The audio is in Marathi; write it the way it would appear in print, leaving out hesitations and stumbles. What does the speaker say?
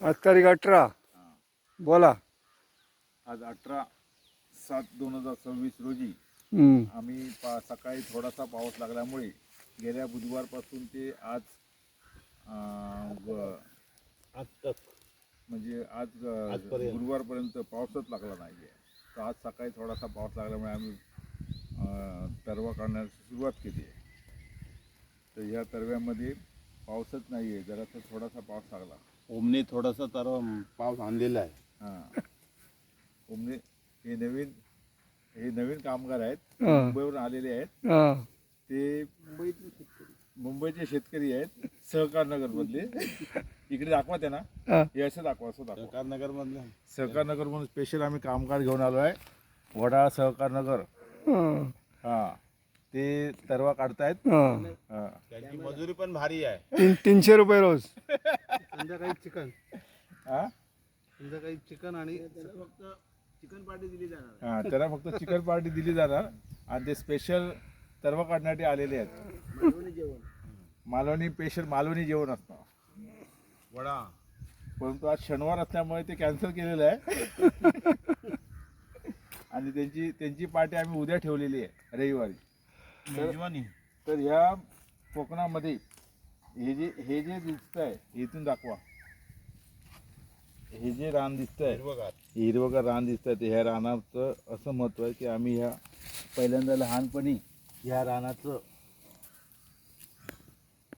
आज तारीख 18. बोला. आज 18/7/2026 रोजी आम्ही सकाळी थोडासा पाऊस लागल्यामुळे गेल्या बुधवारपासून ते आज म्हणजे आज गुरुवारपर्यंत पाऊसच लागला नाही आहे. तर आज सकाळी थोडासा पाऊस लागल्यामुळे आम्ही तरवा काढण्यास सुरुवात केली आहे. तर ह्या तरव्यामध्ये पाऊसच नाही आहे, जरासा थोडासा पाऊस लागला. ओमने थोडासा तर पाऊस आणलेला आहे. हां, ओमने हे नवीन कामगार आहेत, हां. मुंबईवरून आलेले आहेत. ते मुंबईचे शेतकरी आहेत, सहकार नगर मधले. इकडे दाखवा त्यांना, हे असं दाखवा, असं दाखवा. सहकार नगर मधलं सहकार नगर म्हणून स्पेशल आम्ही कामगार घेऊन आलो आहे. वडाळा सहकार नगर. हा, ते तरवा काढतायत. त्यांची मजुरी पण भारी आहे. 300 रुपये रोज. संध्याकाळी चिकन, हा, संध्याकाळी चिकन आणि फक्त चिकन पार्टी दिली जाणार. हा, त्यांना फक्त चिकन पार्टी दिली जाणार आणि ते स्पेशल तरवा काढण्यासाठी आलेले आहेत. मालवणी स्पेशल मालवणी जेवण असतं. वडा परंतु आज शनिवार असल्यामुळे ते कॅन्सल केलेलं आहे. आणि त्यांची पार्टी आम्ही उद्या ठेवलेली आहे, रविवारी. मेजवानी. तर ह्या कोकणामध्ये हे जे दिसतंय, इथून दाखवा. हे जे रान दिसतंय, हिरवगार रान दिसतंय, ते ह्या रानाचं असं महत्त्व आहे की आम्ही ह्या पहिल्यांदा लहानपणी ह्या रानाचं